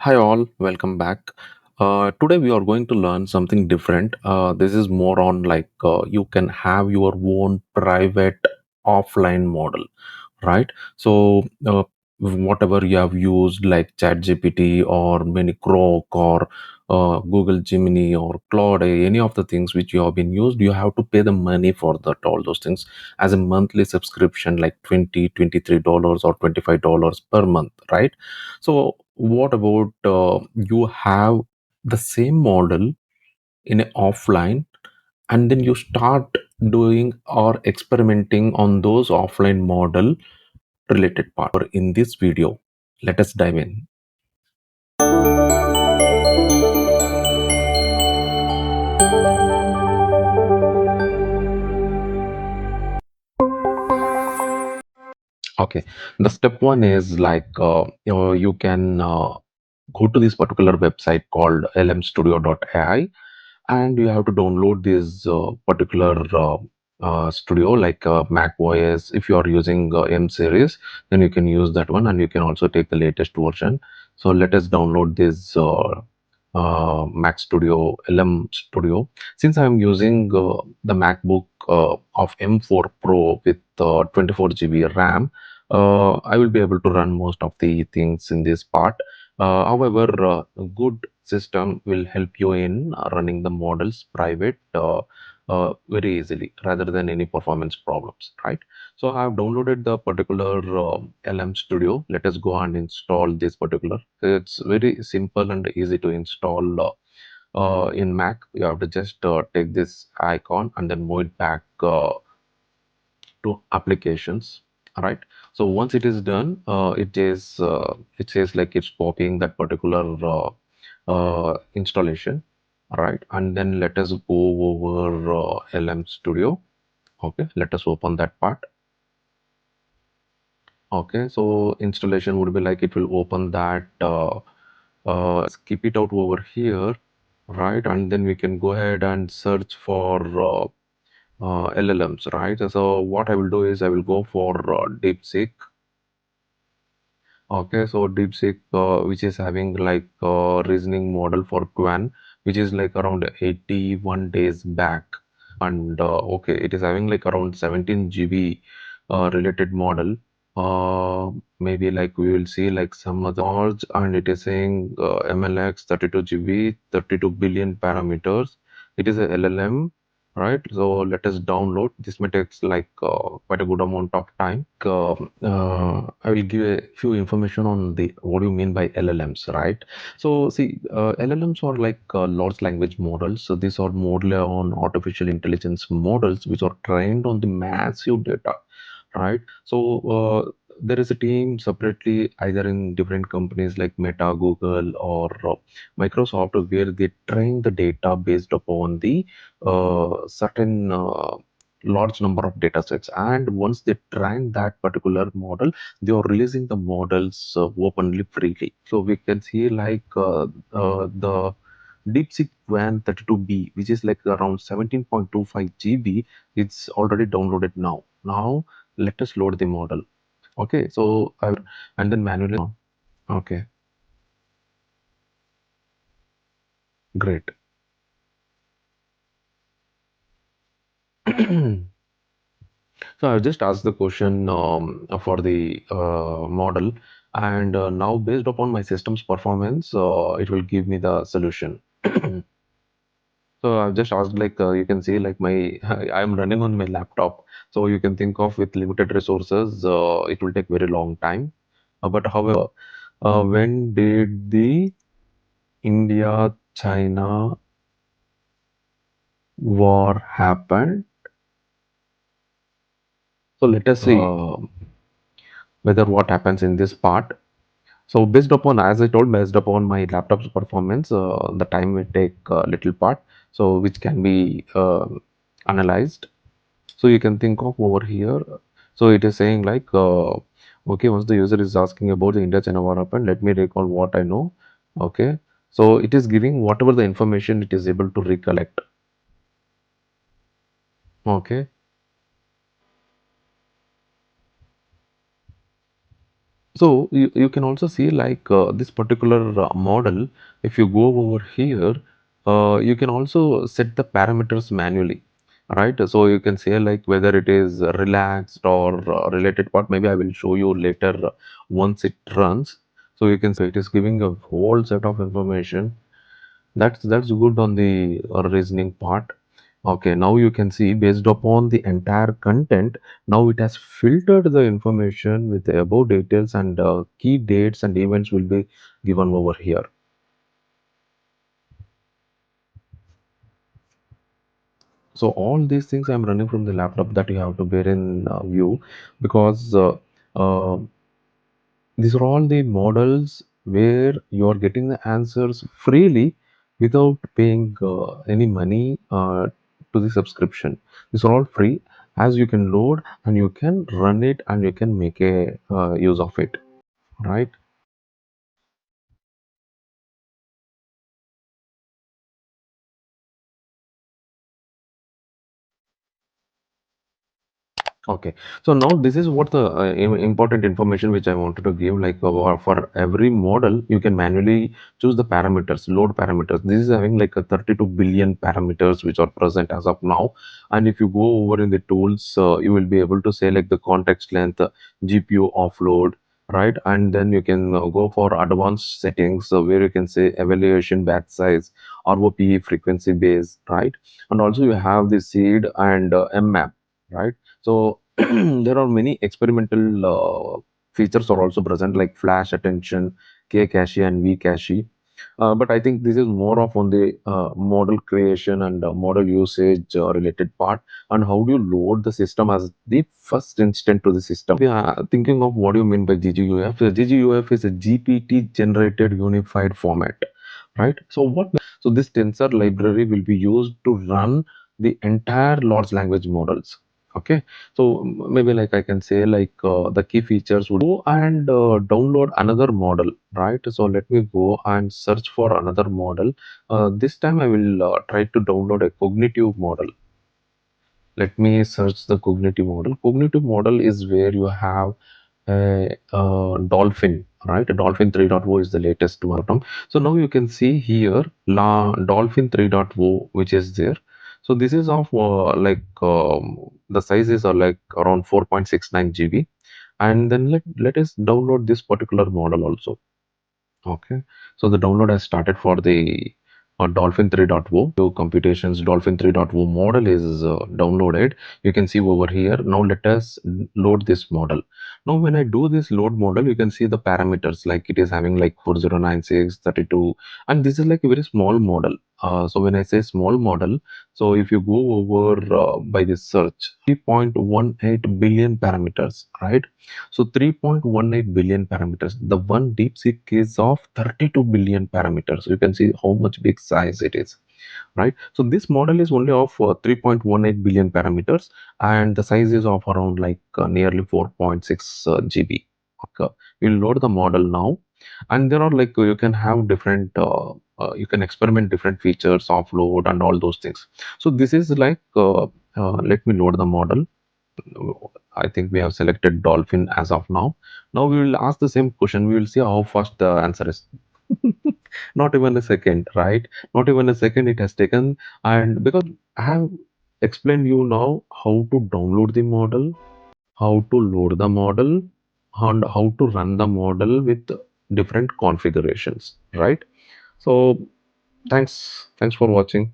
Hi, all, welcome back. Today, we are going to learn something different. This is more on you can have your own private offline model, right? So, whatever you have used, like ChatGPT or many Grok or Google Gemini or Claude, any of the things which you have been used, you have to pay the money for that, all those things as a monthly subscription, like $23 or $25 per month, right? So, what about you have the same model in a offline, and then you start doing or experimenting on those offline model related part? In this video, let us dive in. Okay, the step one is you can go to this particular website called lmstudio.ai, and you have to download this particular studio like Mac OS. If you are using M series, then you can use that one, and you can also take the latest version. So let us download this Mac Studio, LM Studio. Since I'm using the MacBook of M4 Pro with 24 GB RAM, I will be able to run most of the things in this part. However, a good system will help you in running the models private very easily rather than any performance problems, right? So I have downloaded the particular LM Studio. Let us go and install this particular. It's very simple and easy to install. In Mac, you have to just take this icon and then move it back to applications. All right. So once it is done, it says like it's copying that particular installation. All right, and then let us go over LM Studio. Okay, let us open that part. Okay, so installation would be like it will open that. Keep it out over here, right? And then we can go ahead and search for LLMs, right? So what I will do is I will go for DeepSeek. Okay, so DeepSeek, which is having like reasoning model for Quan, which is like around 81 days back, and okay, it is having like around 17 GB related model. Maybe like we will see like some other odds, and it is saying MLX 32 GB, 32 billion parameters. It is a LLM, right? So let us download. This may take like quite a good amount of time. I will give a few information on the what do you mean by LLMs, right? So see, LLMs are like large language models. So these are more on artificial intelligence models which are trained on the massive data, right? So there is a team separately either in different companies like Meta, Google, or Microsoft, where they train the data based upon the certain large number of data sets. And once they train that particular model, they are releasing the models openly, freely. So we can see like the DeepSeek Van 32B, which is like around 17.25 GB, it's already downloaded now. Now let us load the model. Okay, so and then manually. Okay, great. So I just asked the question for the model, and now based upon my system's performance, it will give me the solution. So I've just asked like you can see like my I'm running on my laptop, so you can think of with limited resources, it will take very long time. But however, when did the India China war happen? So let us see whether what happens in this part. So based upon, as I told, based upon my laptop's performance, the time will take a little part, so which can be analyzed. So you can think of over here. So it is saying like, okay, once the user is asking about the India-China war happened, let me recall what I know. Okay, so it is giving whatever the information it is able to recollect. Okay, So you can also see like this particular model. If you go over here, you can also set the parameters manually, right? So you can say like whether it is relaxed or related part. Maybe I will show you later once it runs. So you can say it is giving a whole set of information. That's good on the reasoning part. Okay, now you can see based upon the entire content, now it has filtered the information with the above details, and key dates and events will be given over here. So all these things I'm running from the laptop, that you have to bear in view, because uh, these are all the models where you are getting the answers freely without paying any money to the subscription. These are all free, as you can load and you can run it and you can make a use of it, right? Okay, so now this is what the important information which I wanted to give. Like for every model, you can manually choose the parameters, load parameters. This is having like a 32 billion parameters which are present as of now. And if you go over in the tools, you will be able to say like the context length, GPU offload, right? And then you can go for advanced settings where you can say evaluation batch size, ROPE frequency base, right? And also you have the seed and mmap, right? So there are many experimental features are also present like flash attention, K cache and V cache. But I think this is more of on the model creation and model usage related part, and how do you load the system as the first instant to the system. We are thinking of what do you mean by GGUF. GGUF is a GPT generated unified format, right? So this tensor library will be used to run the entire large language models. Okay, so maybe like I can say like the key features would go and download another model, right? So let me go and search for another model. This time I will try to download a cognitive model. Let me search the cognitive model. Cognitive model is where you have Dolphin, right? Dolphin 3.0 is the latest one. So now you can see here Dolphin 3.0, which is there. So this is of the sizes are like around 4.69 GB. And then let us download this particular model also. Okay, so the download has started for the Dolphin 3.0. So computations Dolphin 3.0 model is downloaded. You can see over here. Now let us load this model. Now when I do this load model, you can see the parameters like it is having like 4096, 32, and this is like a very small model. So when I say small model, so if you go over by this search, 3.18 billion parameters, right? So 3.18 billion parameters. The one DeepSeek is of 32 billion parameters. You can see how much big size it is, right? So this model is only of 3.18 billion parameters, and the size is of around like nearly 4.6 GB. Okay. We'll load the model now, and there are like you can have different. You can experiment different features, offload, and all those things. So this is like let me load the model. I think we have selected dolphin as of now. Now we will ask the same question. We will see how fast the answer is. Not even a second, right? Not even a second it has taken. And because I have explained you now how to download the model, how to load the model, and how to run the model with different configurations, right? So thanks for watching.